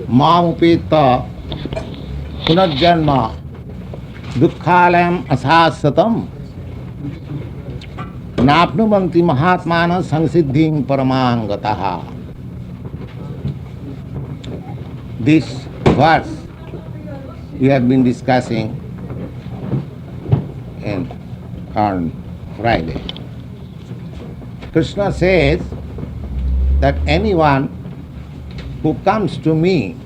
Mamupeta punarjanma dukkhalayam asasatam napnuvanti mahatmana samsiddhim paramangataha. This verse we have been discussing on Friday. Krishna says that anyone who comes to me,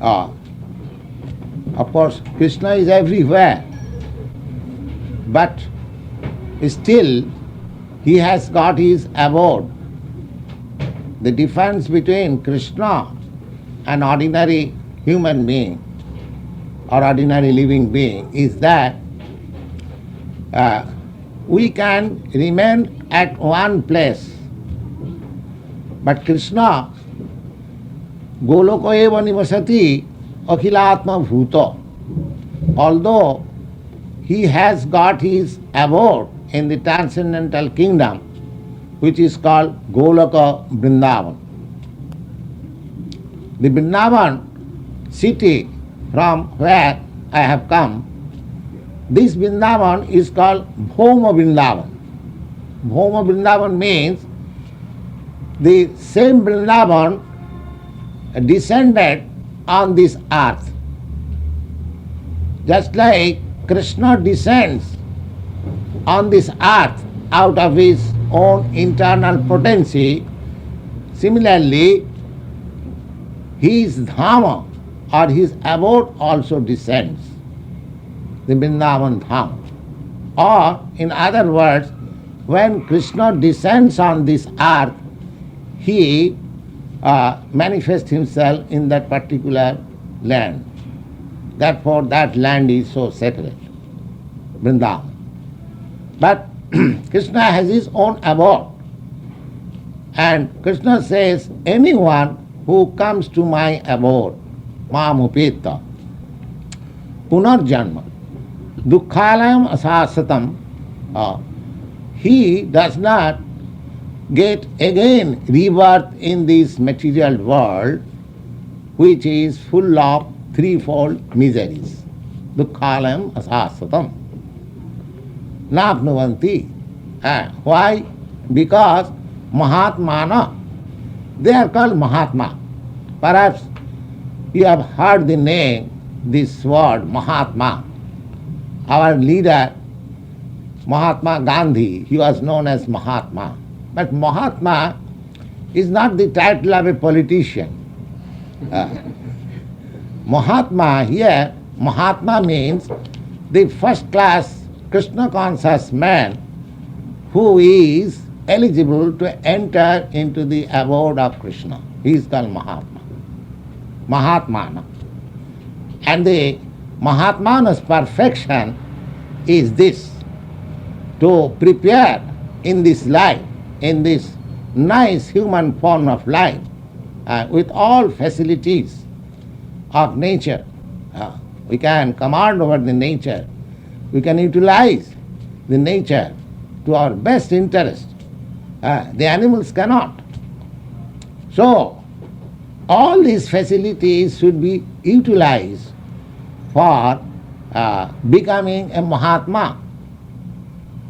of course Krishna is everywhere, but still he has got his abode. The difference between Krishna and ordinary human being or ordinary living being is that we can remain at one place, but Krishna goloko eva nivasati akhilatma bhuta. Although he has got his abode in the transcendental kingdom, which is called Goloka Vrindavan. The Vrindavan city from where I have come, this Vrindavan is called Bhoma Vrindavan. Bhoma Vrindavan means the same Vrindavan descended on this earth. Just like Krishna descends on this earth out of his own internal potency, similarly his Dhama or his abode also descends, the Vrindavan Dham. Or in other words, when Krishna descends on this earth, he manifests himself in that particular land. Therefore that land is so sacred, Vrindavan. But Krishna has his own abode. And Krishna says, anyone who comes to my abode, mamupeta, punarjanma, dukkhalayam asasatam, he does not get again rebirth in this material world, which is full of threefold miseries. Dukkhalayam asasatam. Napnuvanti. Why? Because Mahatmana, they are called Mahatma. Perhaps you have heard the name, this word Mahatma. Our leader, Mahatma Gandhi, he was known as Mahatma. But Mahatma is not the title of a politician. Mahatma here, Mahatma means the first class Krishna conscious man who is eligible to enter into the abode of Krishna. He is called Mahatma. Mahatmana. And the Mahatmana's perfection is this: to prepare in this life, in this nice human form of life, with all facilities of nature. We can command over the nature. We can utilize the nature to our best interest. The animals cannot. So, all these facilities should be utilized for becoming a Mahatma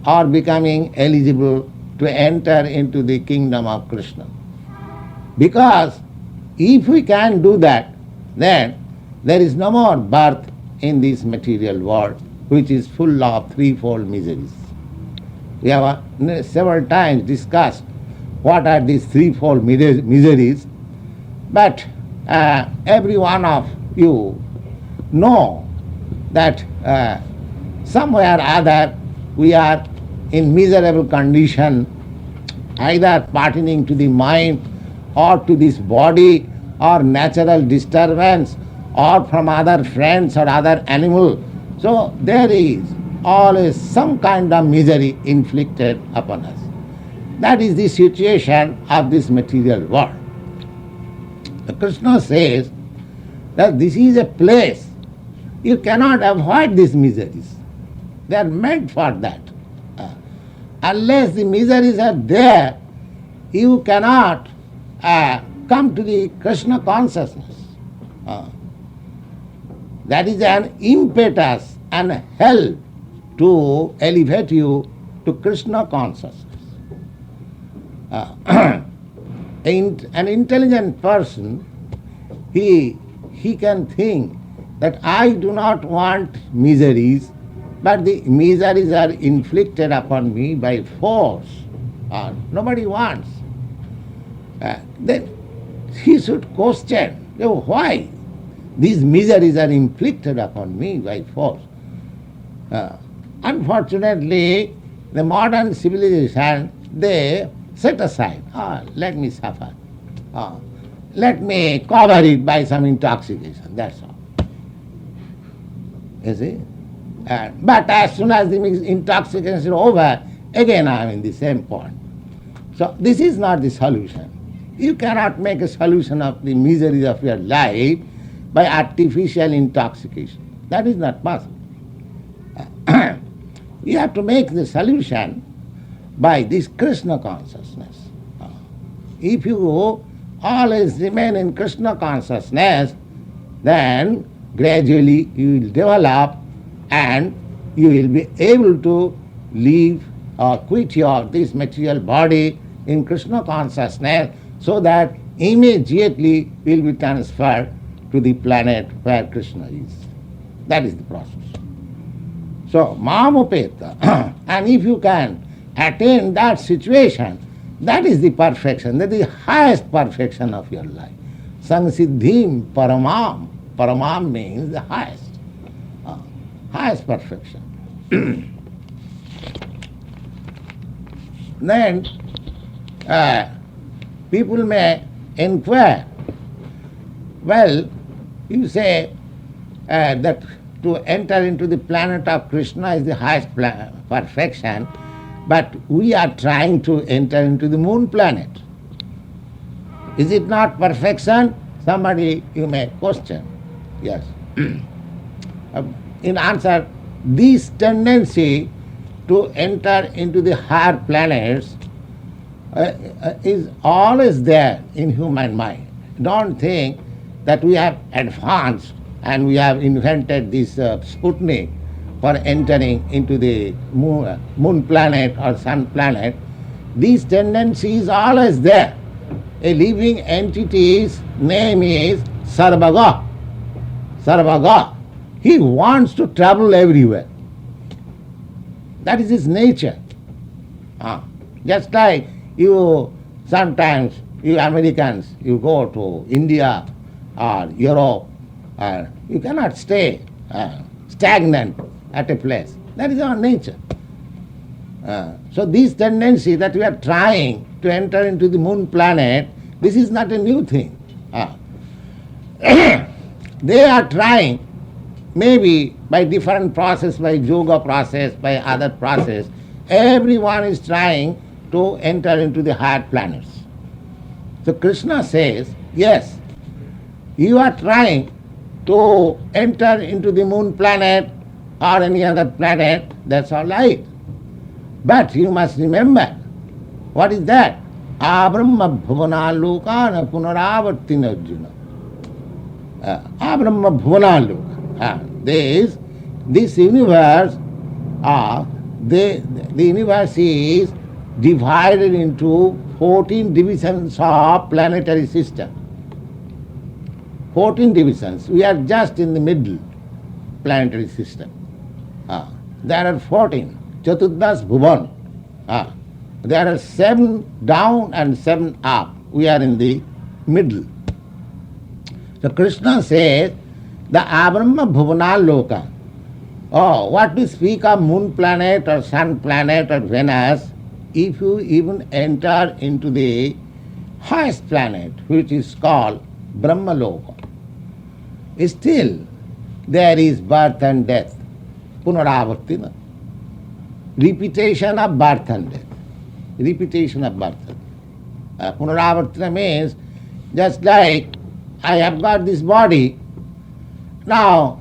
or becoming eligible to enter into the kingdom of Krishna. Because if we can do that, then there is no more birth in this material world, which is full of threefold miseries. We have several times discussed what are these threefold miseries, but every one of you know that somewhere or other we are in miserable condition, either pertaining to the mind or to this body or natural disturbance or from other friends or other animal. So there is always some kind of misery inflicted upon us. That is the situation of this material world. Krishna says that this is a place you cannot avoid these miseries. They are meant for that. Unless the miseries are there, you cannot come to the Krishna consciousness. That is an impetus and help to elevate you to Krishna consciousness. An intelligent person, he can think that I do not want miseries, but the miseries are inflicted upon me by force. Nobody wants. Then he should question, why these miseries are inflicted upon me by force. Unfortunately, the modern civilization, they set aside, let me suffer. Let me cover it by some intoxication, that's all. You see? But as soon as the intoxication is over, again I am in the same point. So this is not the solution. You cannot make a solution of the miseries of your life by artificial intoxication. That is not possible. You have to make the solution by this Krishna consciousness. If you always remain in Krishna consciousness, then gradually you will develop and you will be able to leave or quit this material body in Krishna consciousness, so that immediately will be transferred to the planet where Krishna is. That is the process. So, mamupeta, and if you can attain that situation, that is the perfection, that is the highest perfection of your life. Samsiddhim paramam. Paramam means the highest. Highest perfection. Then people may inquire, well, you say that to enter into the planet of Krishna is the highest perfection, but we are trying to enter into the moon planet. Is it not perfection? Somebody you may question. Yes. In answer, this tendency to enter into the higher planets is always there in human mind. Don't think that we have advanced and we have invented this Sputnik for entering into the moon planet or sun planet. This tendency is always there. A living entity's name is Sarvaga. Sarvaga. He wants to travel everywhere. That is his nature. Just like sometimes you Americans, you go to India or Europe, you cannot stay stagnant at a place. That is our nature. So this tendency that we are trying to enter into the moon planet, this is not a new thing. They are trying, maybe by different process, by yoga process, by other process, everyone is trying to enter into the higher planets. So Krishna says, yes, you are trying to enter into the moon planet or any other planet, that's all right. But you must remember, what is that? Abrahma bhuvana lokana punaravartina arjuna. Abrahma bhuvana loka. This universe, the universe is divided into 14 divisions of planetary system. 14 divisions. We are just in the middle planetary system. There are 14. Chatuddas bhuvan. There are 7 down and 7 up. We are in the middle. So Krishna says, the Abrahma bhuvana loka. What we speak of moon planet or sun planet or Venus, if you even enter into the highest planet, which is called Brahma loka, still there is birth and death. Punaravartina. Repetition of birth and death. Repetition of birth and death. Punaravartina means, just like I have got this body, now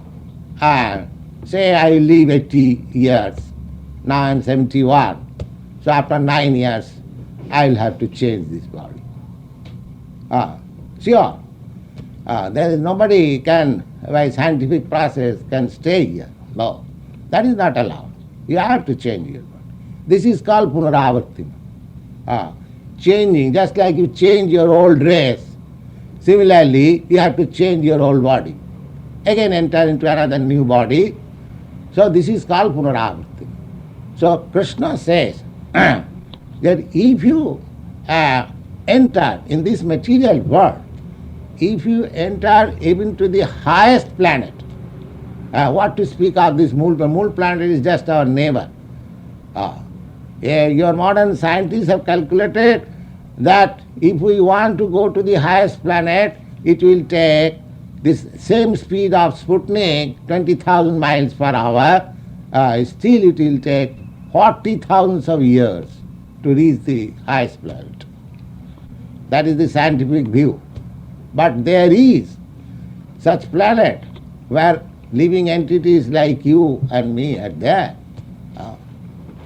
say I live 80 years, now I am 71. So after 9 years, I will have to change this body. Sure. There is nobody can, by scientific process, can stay here. No. That is not allowed. You have to change your body. This is called punaravarti. Changing, just like you change your old dress, similarly, you have to change your old body. Again enter into another new body. So this is called punaravarti. So Krishna says that if you enter in this material world, if you enter even to the highest planet, what to speak of this Mool planet is just our neighbor. Your modern scientists have calculated that if we want to go to the highest planet, it will take this same speed of Sputnik, 20,000 miles per hour, still it will take 40,000 of years to reach the highest planet. That is the scientific view. But there is such planet where living entities like you and me are there.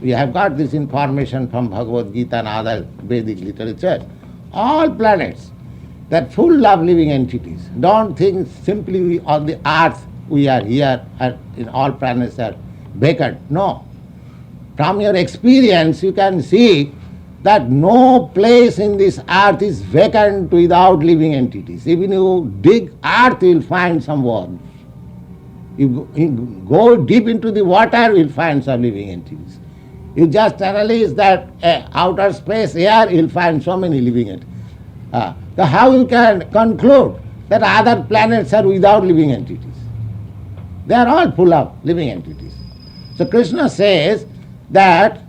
We have got this information from Bhagavad Gita and other Vedic literature. All planets, they're full of living entities. Don't think simply we on the earth we are here and in all planets are vacant. No. From your experience you can see that no place in this earth is vacant without living entities. Even you dig earth, you will find some worms. You go deep into the water, you will find some living entities. You just analyze that outer space air, you will find so many living entities. So how you can conclude that other planets are without living entities? They are all full of living entities. So Krishna says that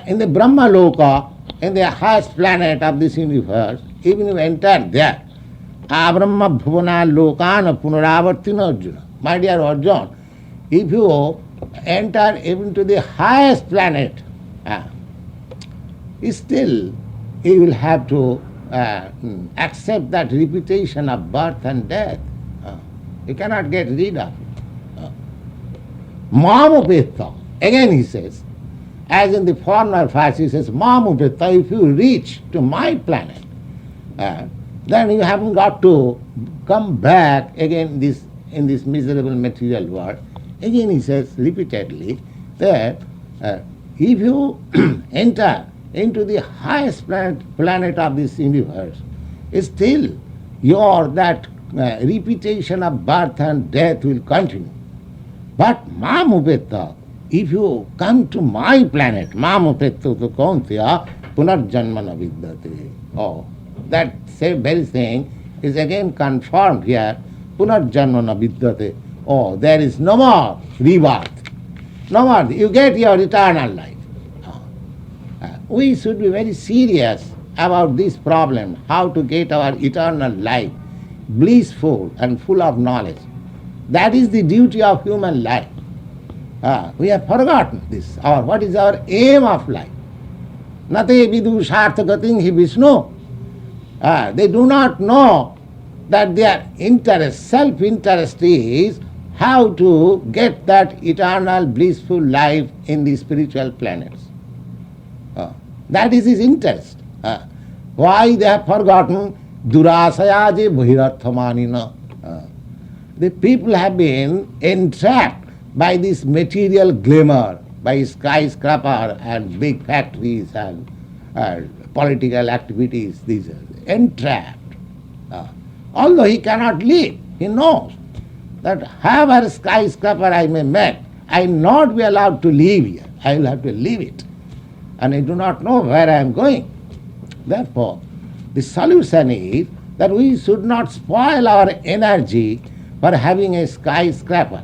in the Brahma Loka, in the highest planet of this universe, even if you enter there, Abrahma Bhuvana Lokana Punaravartina Arjuna. My dear Arjuna, if you enter even to the highest planet, still you will have to accept that repetition of birth and death. You cannot get rid of it. Mamupetta, again he says, as in the former verse, he says, Mamupetta, if you reach to my planet, then you haven't got to come back again in this miserable material world. Again he says repeatedly that if you enter into the highest planet of this universe, still that repetition of birth and death will continue. But Mamupetta, if you come to my planet, Mamupetta tu Kunti punarjanmana vidyate. Oh, that same very thing is again confirmed here, punarjanmana vidyate. Oh, there is no more rebirth. No more. You get your eternal life. We should be very serious about this problem, how to get our eternal life blissful and full of knowledge. That is the duty of human life. We have forgotten this. What is our aim of life? Nate vidu sarthagating hi Vishnu. They do not know that their interest, self-interest is how to get that eternal blissful life in the spiritual planets. That is his interest. Why they have forgotten? Durasayaje bhirarthamanina. The people have been entrapped by this material glamour, by skyscraper and big factories and political activities. These are entrapped. Although he cannot live, he knows that however skyscraper I may make, I will not be allowed to live here. I will have to leave it. And I do not know where I am going. Therefore, the solution is that we should not spoil our energy for having a skyscraper.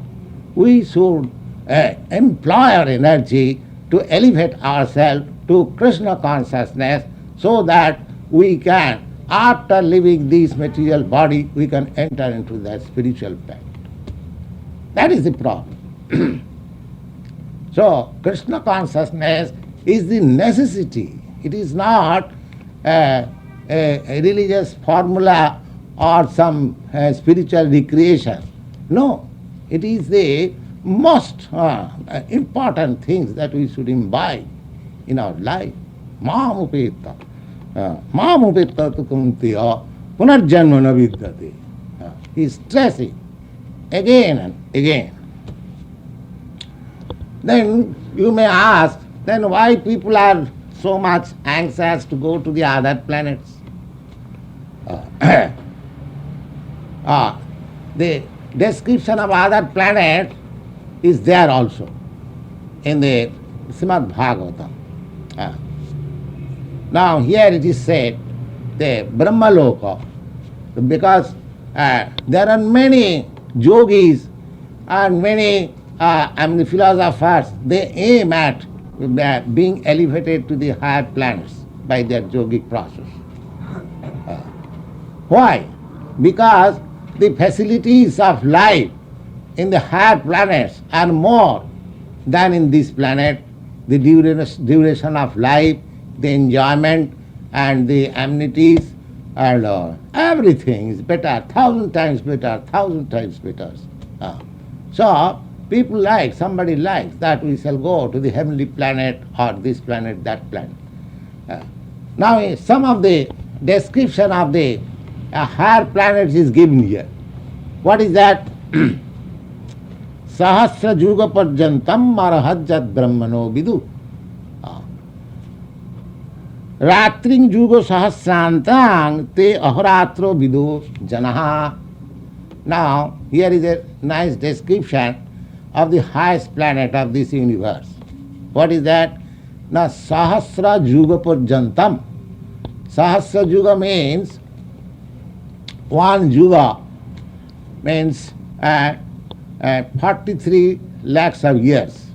We should employ our energy to elevate ourselves to Krishna consciousness so that we can, after leaving this material body, we can enter into that spiritual planet. That is the problem. So, Krishna consciousness is the necessity. It is not a religious formula or some spiritual recreation. No, it is the most important things that we should imbibe in our life. Mamupetta. Mamupetta tu Kunti Punarjanma na vidyate. He is stressing again and again. Then you may ask, then why people are so much anxious to go to the other planets? The description of other planets is there also in the Srimad Bhagavatam. Now here it is said, the Brahma Loka, because there are many yogis and many philosophers, they aim at being elevated to the higher planets by their yogic process. Why? Because the facilities of life in the higher planets are more than in this planet. The duration of life, the enjoyment and the amenities and everything is better, 1,000 times better, 1,000 times better. So people like, somebody likes that we shall go to the heavenly planet or this planet, that planet. Now some of the description of the higher planets is given here. What is that? Sahasra juga parjantam marahajjat brahmano vidu. Ratring juga sahasrantang te ahoratro vidu janaha. Now, here is a nice description of the highest planet of this universe. What is that? Now, sahasra juga parjantam. Sahasra juga means one juga means 43 lakhs of years.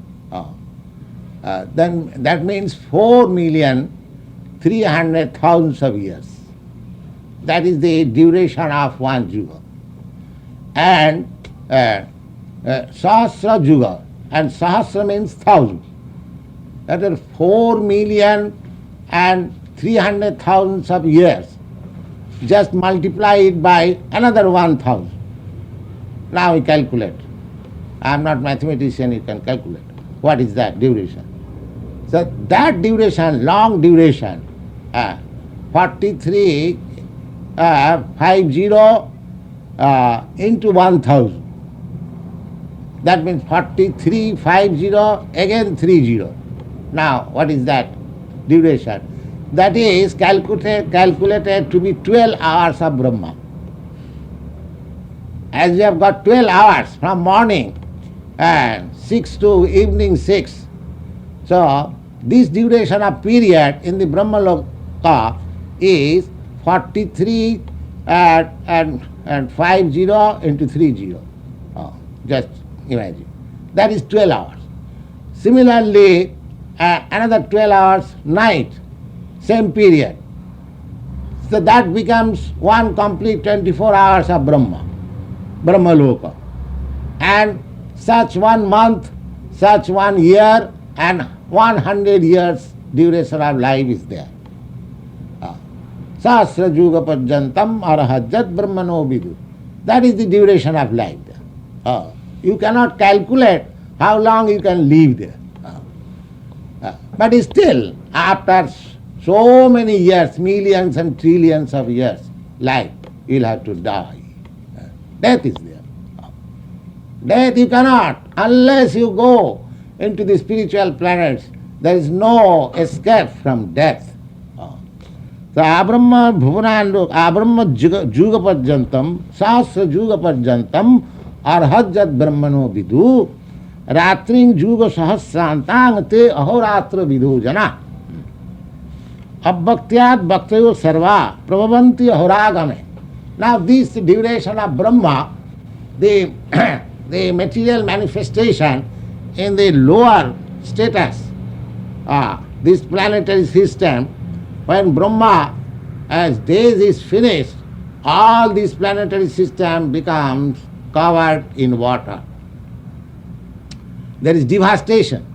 Then that means 4,300,000 of years. That is the duration of one juga. And Sahasra juga, and Sahasra means 1,000. That is 4,300,000 of years. Just multiply it by another 1,000. Now we calculate. I am not mathematician, you can calculate. What is that duration? So that duration, long duration, 43, 50 into 1,000. That means 43, 50, again 30. Now what is that duration? That is calculated to be 12 hours of Brahma. As we have got 12 hours from morning and 6 to evening 6. So this duration of period in the Brahma Loka is 43 and 50 into 30. Just imagine. That is 12 hours. Similarly, another 12 hours night, same period. So that becomes one complete 24 hours of Brahma Loka. And such 1 month, such 1 year, and 100 years duration of life is there. Sahasra juga parjantam arahajjat brahmano vidu. That is the duration of life there. You cannot calculate how long you can live there. But still, after so many years, millions and trillions of years, life, you will have to die. Death is there. Death you cannot, unless you go into the spiritual planets, there is no escape from death. So abrahma juga parjantam, sahasra juga parjantam, arhajjat brahmano vidu, ratring juga sahasrantang te ahoratra vidu jana. Abbaktyat bhaktayo sarva prabhavanti ahoragame. Now this duration of Brahma, the material manifestation in the lower status, this planetary system, when Brahma, as days is finished, all this planetary system becomes covered in water. There is devastation.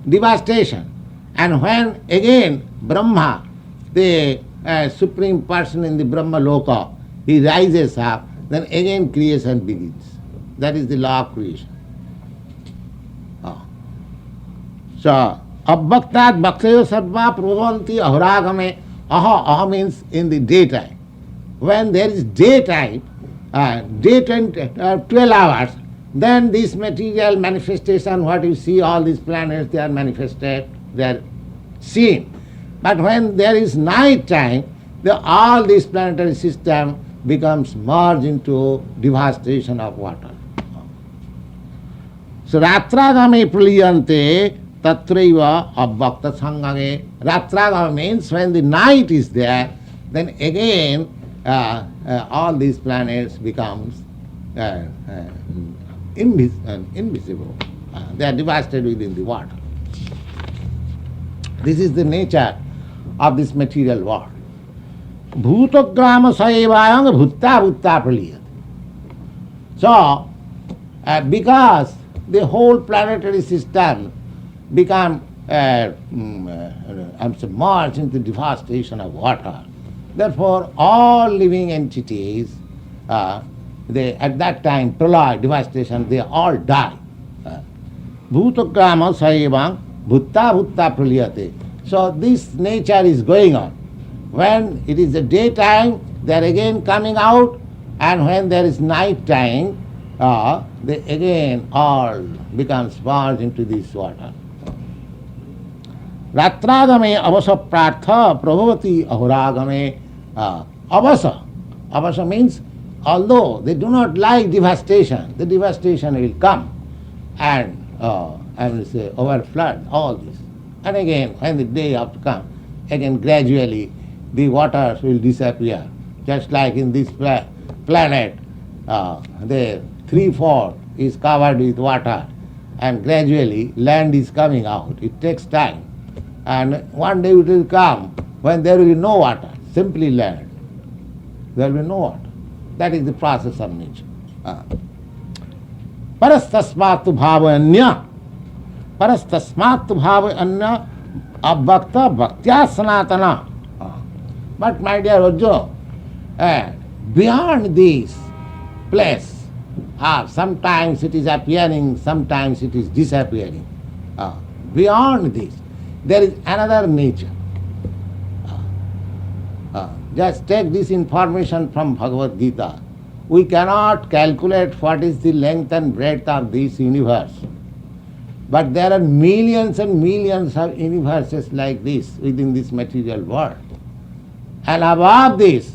Devastation. And when again Brahma, the supreme person in the Brahma Loka, he rises up, then again creation begins. That is the law of creation. So, abbaktat bhaktayo sarva prabhavanti ahoragame. Aha means in the daytime. when there is daytime, 12 hours, then this material manifestation, what you see, all these planets, they are manifested, they are seen. But when there is night time, all this planetary system becomes merged into devastation of water. So Ratragame praliyante tatraiva abhakta sangame. Ratragama means when the night is there, then again all these planets becomes invisible. They are devastated within the water. This is the nature of this material world. Bhutograma saevayang bhutta bhutta praliyate. So, because the whole planetary system become merged into devastation of water, therefore all living entities, they at that time, pralaya, devastation, they all die. Bhutograma saevang bhutta bhutta praliyate. So this nature is going on. When it is the daytime, they are again coming out, and when there is night time, they again all become merged into this water. Ratragame avasa partha prabhavati ahuragame. Avasa. Avasa means, although they do not like devastation, the devastation will come and say overflood all this. And again, when the day have to come, again gradually the waters will disappear. Just like in this planet, the 3/4 is covered with water, and gradually land is coming out. It takes time. And one day it will come when there will be no water, simply land. There will be no water. That is the process of nature. Parastasmatu bhavanya. Parastasmatu bhavanya abhakta bhaktya sanatana. But my dear Arjuna, beyond this place, sometimes it is appearing, sometimes it is disappearing. Beyond this, there is another nature. Just take this information from Bhagavad Gita. We cannot calculate what is the length and breadth of this universe. But there are millions and millions of universes like this within this material world. And above this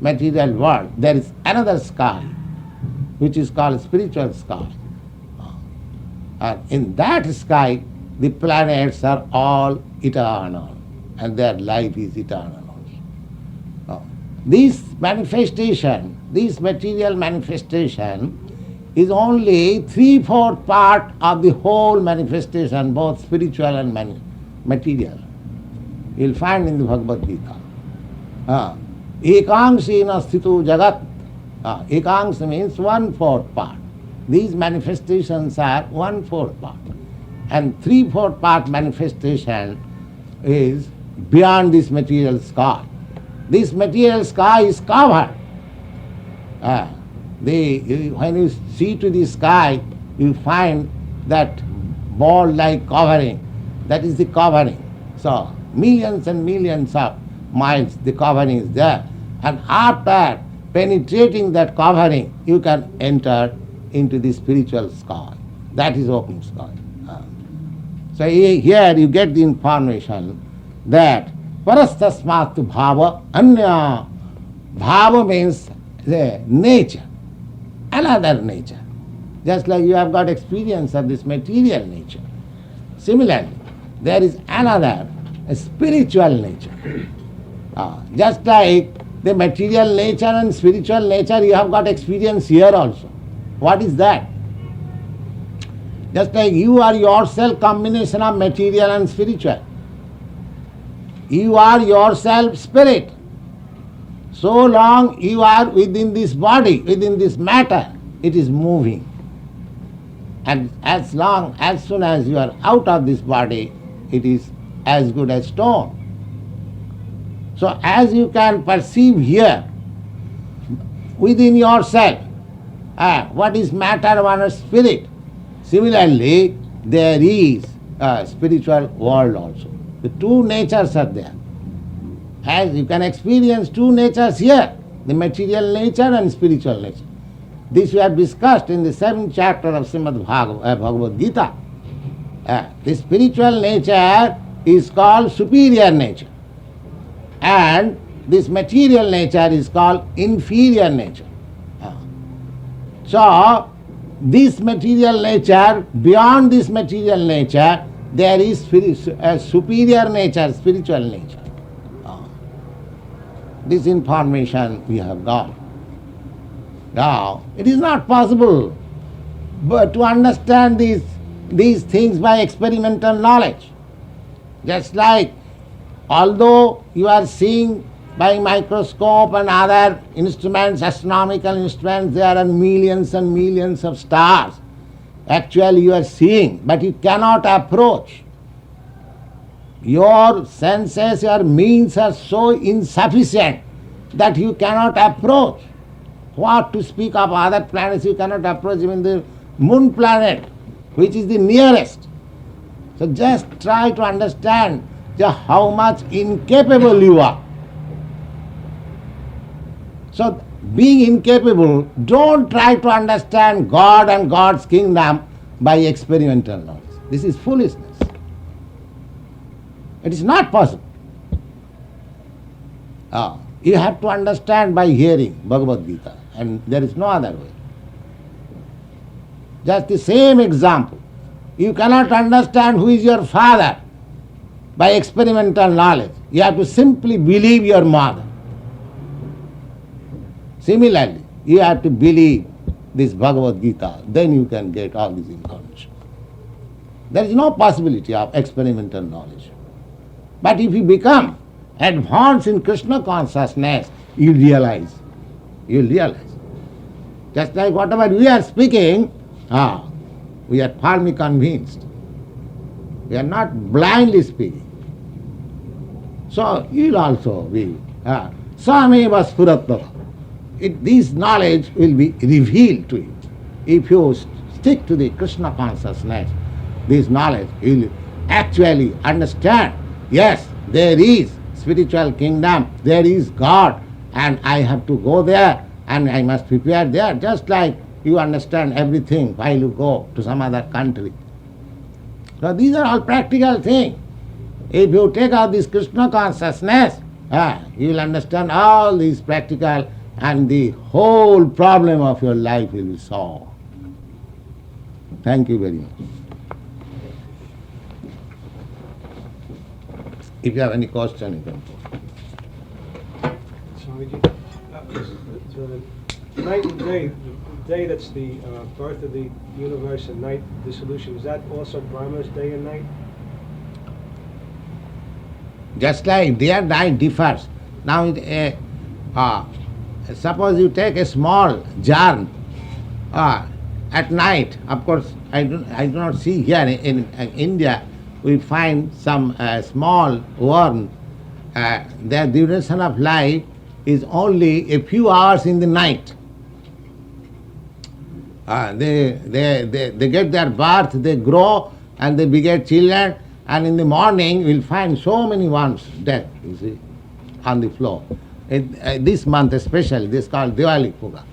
material world, there is another sky, which is called spiritual sky. And in that sky, the planets are all eternal, and their life is eternal also. This manifestation, this material manifestation, is only 3/4 part of the whole manifestation, both spiritual and material. You will find in the Bhagavad Gita. Ekangsena sthito jagat. Ekangsa means 1/4 part. These manifestations are 1/4 part. And 3/4 part manifestation is beyond this material sky. This material sky is covered. When you see to the sky, you find that ball-like covering. That is the covering. So millions and millions of miles the covering is there. And after penetrating that covering, you can enter into the spiritual sky. That is open sky. So here you get the information that parastasmatu bhava anya. Bhava means the nature, another nature. Just like you have got experience of this material nature. Similarly, there is another, a spiritual nature. Just like the material nature and spiritual nature, you have got experience here also. What is that? Just like you are yourself combination of material and spiritual. You are yourself spirit. So long you are within this body, within this matter, it is moving. And as soon as you are out of this body, it is as good as stone. So as you can perceive here, within yourself, what is matter, one is spirit. Similarly, there is a spiritual world also. The two natures are there. As you can experience two natures here, the material nature and spiritual nature. This we have discussed in the 7th chapter of Bhagavad Gita. The spiritual nature is called superior nature, and this material nature is called inferior nature. So, this material nature, beyond this material nature, there is a superior nature, spiritual nature. This information we have got. Now, it is not possible but to understand these things by experimental knowledge. Just like, although you are seeing by microscope and other instruments, astronomical instruments, there are millions and millions of stars. Actually you are seeing, but you cannot approach. Your senses, your means are so insufficient that you cannot approach. What to speak of other planets, you cannot approach even the moon planet, which is the nearest. So just try to understand just how much incapable you are. So being incapable, don't try to understand God and God's kingdom by experimental knowledge. This is foolishness. It is not possible. You have to understand by hearing Bhagavad Gita, and there is no other way. Just the same example. You cannot understand who is your father by experimental knowledge. You have to simply believe your mother. Similarly, you have to believe this Bhagavad Gita, then you can get all this information. There is no possibility of experimental knowledge. But if you become advanced in Krishna consciousness, you realize. Just like whatever we are speaking, we are firmly convinced. We are not blindly speaking. So you will also be sameva spuratva. This knowledge will be revealed to you. If you stick to the Krishna consciousness, this knowledge, you will actually understand, yes, there is spiritual kingdom, there is God, and I have to go there, and I must prepare there, just like you understand everything while you go to some other country. So these are all practical things. If you take out this Krishna consciousness, you will understand all these practical, and the whole problem of your life will be solved. Thank you very much. If you have any question, you can put. Swamiji, the night and day, the day that's the birth of the universe and night dissolution, is that also Brahma's day and night? Just like day and night differs. Now, suppose you take a small jar at night. Of course, I do not see here in India. We find some small worm. Their duration of life is only a few hours in the night. They get their birth, they grow, and they beget children. And in the morning, we'll find so many worms dead, you see, on the floor. This month especially, this is called Diwali Puja.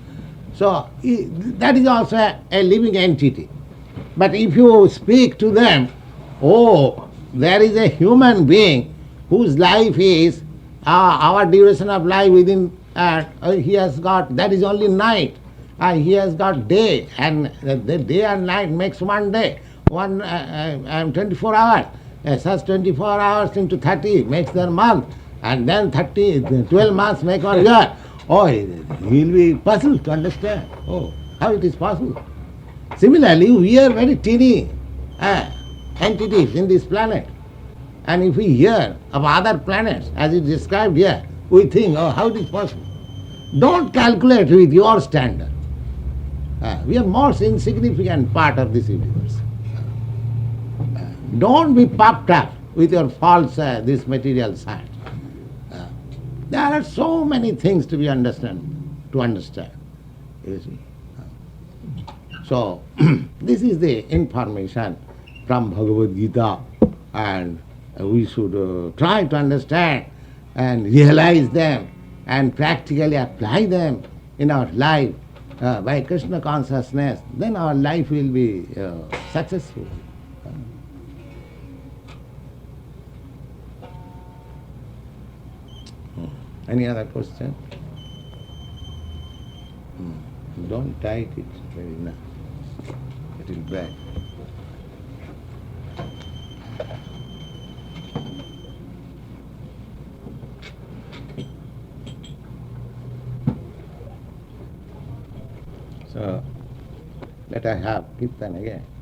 So that is also a living entity. But if you speak to them, there is a human being whose life is our duration of life within, he has got, that is only night. He has got day, and the day and night makes one day, 24 hours. Such 24 hours into 30 makes their month, and then 12 months make 1 year. He will be puzzled to understand. How it is possible? Similarly, we are very teeny entities in this planet. And if we hear of other planets, as is described here, we think, how it is possible? Don't calculate with your standard. We are most insignificant part of this universe. Don't be puffed up with your false, this material science. There are so many things to understand. You see. So, this is the information from Bhagavad Gita, and we should try to understand and realize them, and practically apply them in our life by Krishna consciousness, then our life will be successful. Any other question? Don't tight it very nice. It will break. So let us have Kirtan again.